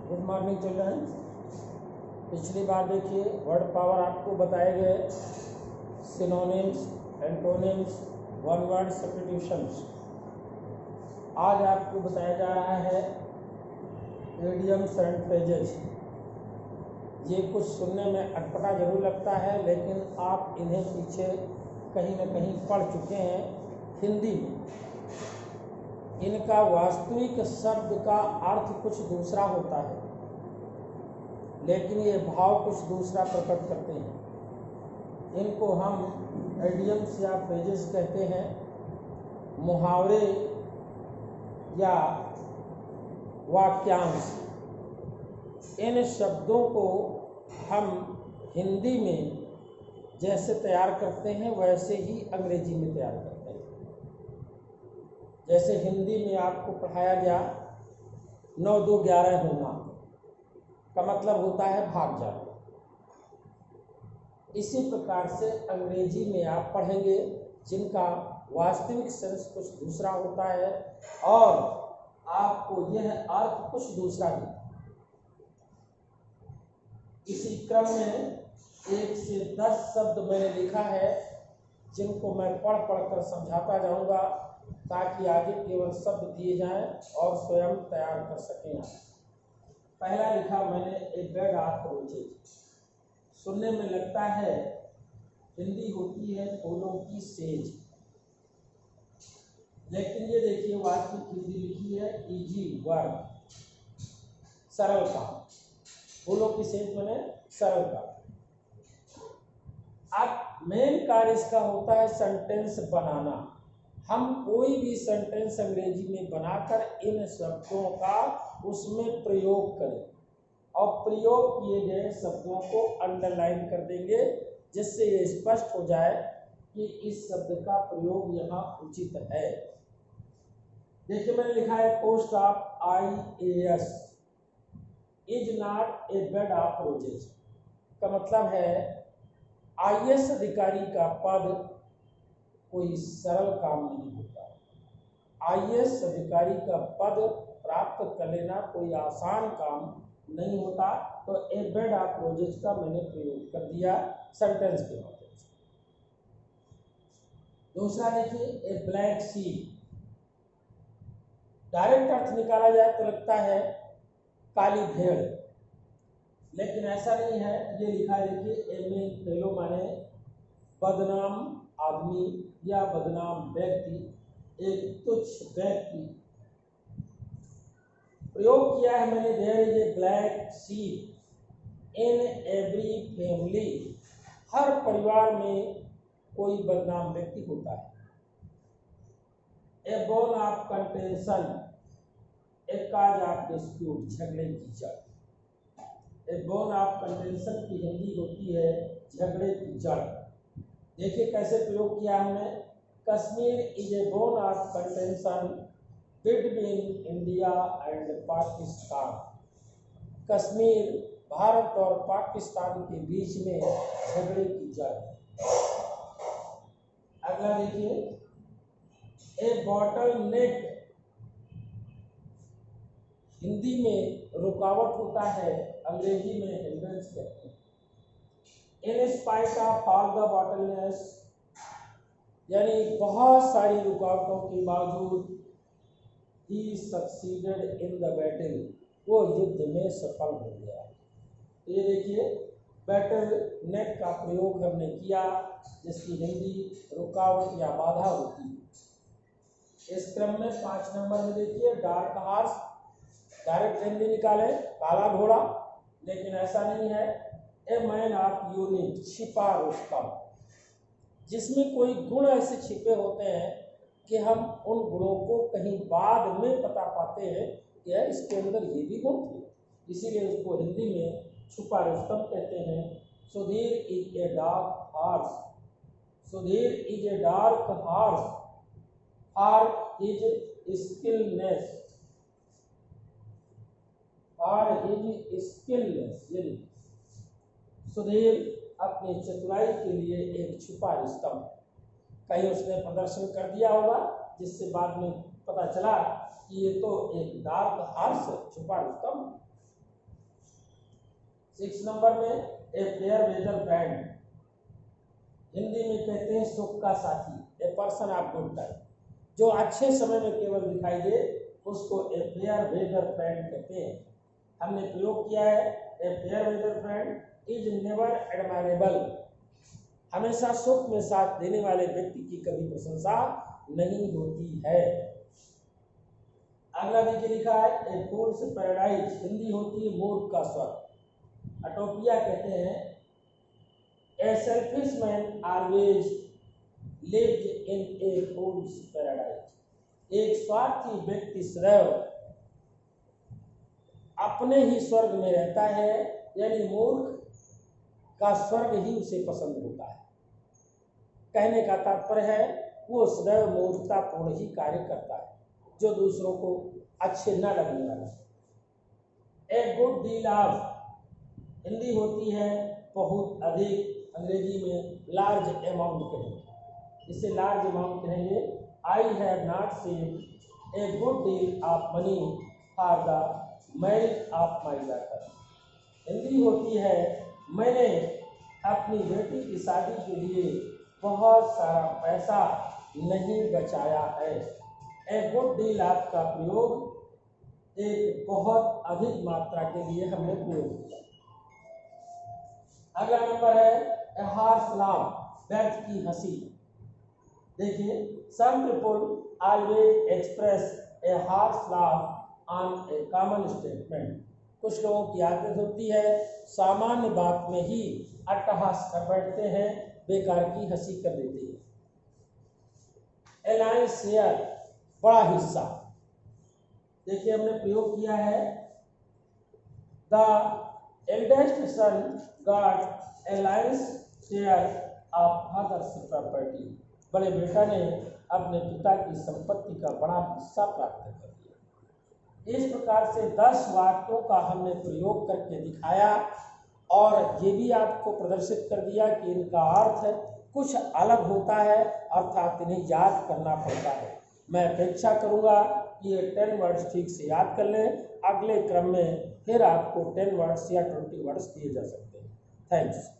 Good morning children. पिछली बार देखिए word power आपको बताए गए synonyms, antonyms, one word substitutions. आज आपको बताया जा रहा है इडियम्स एंड फ्रेजेस। ये कुछ सुनने में अटपटा जरूर लगता है, लेकिन आप इन्हें पीछे कहीं न कहीं पढ़ चुके हैं हिंदी में। इनका वास्तविक शब्द का अर्थ कुछ दूसरा होता है, लेकिन ये भाव कुछ दूसरा प्रकट करते हैं। इनको हम इडियम्स या फ्रेजेस कहते हैं। मुहावरे या वाक्यांश, इन शब्दों को हम हिंदी में जैसे तैयार करते हैं वैसे ही अंग्रेजी में तैयार करते हैं। जैसे हिंदी में आपको पढ़ाया गया 9 2 11 होना का मतलब होता है भाग जाना। इसी प्रकार से अंग्रेजी में आप पढ़ेंगे जिनका वास्तविक सेंस कुछ दूसरा होता है और आपको यह अर्थ कुछ दूसरा देता है। इसी क्रम में 1 से 10 शब्द मैंने लिखा है, जिनको मैं पढ़ कर समझाता जाऊंगा ताकि आगे केवल शब्द दिए जाएं और स्वयं तैयार कर सकें। पहला लिखा मैंने ए बेड ऑफ रोजेज। सुनने में लगता है हिंदी होती है फूलों की सेज, लेकिन ये देखिए वास्तविक हिंदी लिखी है इजी वर्क, सरल काम। फूलों की सेज मैंने सरल काम। अब मेन कार्य इसका होता है सेंटेंस बनाना। हम कोई भी सेंटेंस अंग्रेजी में बनाकर इन शब्दों का उसमें प्रयोग करें और प्रयोग किए गए शब्दों को अंडरलाइन कर देंगे, जिससे ये स्पष्ट हो जाए कि इस शब्द का प्रयोग यहाँ उचित है। देखिए मैंने लिखा है post of IAS is not a bed of roses. का मतलब है IAS अधिकारी का पद कोई सरल काम नहीं होता। IAS अधिकारी का पद प्राप्त कर लेना कोई आसान काम नहीं होता। तो ए बेड ऑफ रोजेज का मैंने प्रयोग कर दिया सेंटेंस के माध्यम से। दूसरा देखिए ए ब्लैक सी। डायरेक्ट अर्थ निकाला जाए तो लगता है काली भेड़, लेकिन ऐसा नहीं है। ये लिखा है देखिए ए में फेलो माने बदनाम आदमी या बदनाम व्यक्ति, एक तुच्छ व्यक्ति। प्रयोग किया है मैंने there is a black sheep in every family. हर परिवार में कोई बदनाम व्यक्ति होता है। A bone of contention, a cause of dispute, झगड़े की जड़। ए बोन ऑफ कंटेंशन की हिंदी होती है झगड़े की जड़। देखिए कैसे प्रयोग किया हमने। Kashmir is a bone of contention between India and Pakistan. Kashmir Bharat और पाकिस्तान के बीच में झगड़े की जड़। अगला देखिए ए बॉटल नेक, हिंदी में रुकावट होता है, अंग्रेजी में हिंड्रेंस कहते हैं। In spite of all the bottlenecks, यानी बहुत सारी रुकावटों के बावजूद ही सक्सीडेड इन द बैटल, वो युद्ध में सफल हो गया। तो ये देखिए बैटल नेक का प्रयोग हमने किया, जिसकी हिंदी रुकावट या बाधा होती है। इस क्रम में 5 नंबर में देखिए डार्क हॉर्स। डायरेक्ट हिंदी निकाले काला घोड़ा, लेकिन ऐसा नहीं है। ए मैन ऑफ यूनिक, छिपा रुस्तम, जिसमें कोई गुण ऐसे छिपे होते हैं कि हम उन गुणों को कहीं बाद में पता पाते हैं कि इसके अंदर ये भी गुण थे, इसीलिए उसको हिंदी में छुपा रुस्तम कहते हैं। Sudhir is a dark horse, Sudhir is a dark horse और हिज स्किलनेस, और हिज स्किलनेस, यानी सुधीर अपनी चतुराई के लिए एक छुपा रुस्तम। कहीं उसने प्रदर्शन कर दिया होगा, जिससे बाद में पता चला कि ये तो एक डार्क हॉर्स है, छुपा रुस्तम। 6 नंबर में a fair weather friend, Hindi में कहते हैं सुख का साथी, a person of good time, जो अच्छे समय में केवल दिखाई दे उसको ए फेयर वेदर फ्रेंड कहते हैं। हमने प्रयोग किया है a fair weather friend is never admirable, हमेशा सुख में साथ देने वाले व्यक्ति की कभी प्रशंसा नहीं होती है। अगला देखिए लिखा है ए फूल्स पैराडाइज, हिंदी होती है मूर्ख का स्वर्ग। अटोपिया कहते हैं a selfish man always lived in a fool's paradise, एक स्वार्थी व्यक्ति सदैव अपने ही स्वर्ग में रहता है, यानी मूर्ख का स्वर्ग ही उसे पसंद होता है। कहने का तात्पर्य है वो सदैव मूर्खतापूर्ण ही कार्य करता है जो दूसरों को अच्छे न लगने वाला। A good deal of, Hindi होती है बहुत अधिक, अंग्रेजी में लार्ज अमाउंट कहेंगे, इसे लार्ज अमाउंट कहेंगे। I have not saved a good deal of money for the marriage of my daughter, Hindi होती है मैंने अपनी बेटी की शादी के लिए बहुत सारा पैसा नहीं बचाया है। ए गुड डील ऑफ का प्रयोग एक बहुत अधिक मात्रा के लिए हमने प्रयोग किया। अगला नंबर है ए हार्श लाफ, व्यर्थ की हंसी। देखिए some people always express a harsh laugh on a common statement, कुछ लोगों की आदत होती है सामान्य बात में ही अट्टहास कर बैठते हैं, बेकार की हंसी कर देते हैं। ए लायन शेयर, बड़ा हिस्सा। देखिए हमने प्रयोग किया है the eldest son got a lion share of father's property, बड़े बेटा ने अपने पिता की संपत्ति का बड़ा हिस्सा प्राप्त कर दिया। इस प्रकार से 10 वाक्यों का हमने प्रयोग करके दिखाया और ये भी आपको प्रदर्शित कर दिया कि इनका अर्थ कुछ अलग होता है, अर्थात इन्हें याद करना पड़ता है। मैं अपेक्षा करूंगा कि ये 10 वर्ड्स ठीक से याद कर लें, अगले क्रम में फिर आपको 10 वर्ड्स या 20 वर्ड्स दिए जा सकते हैं। थैंक्स।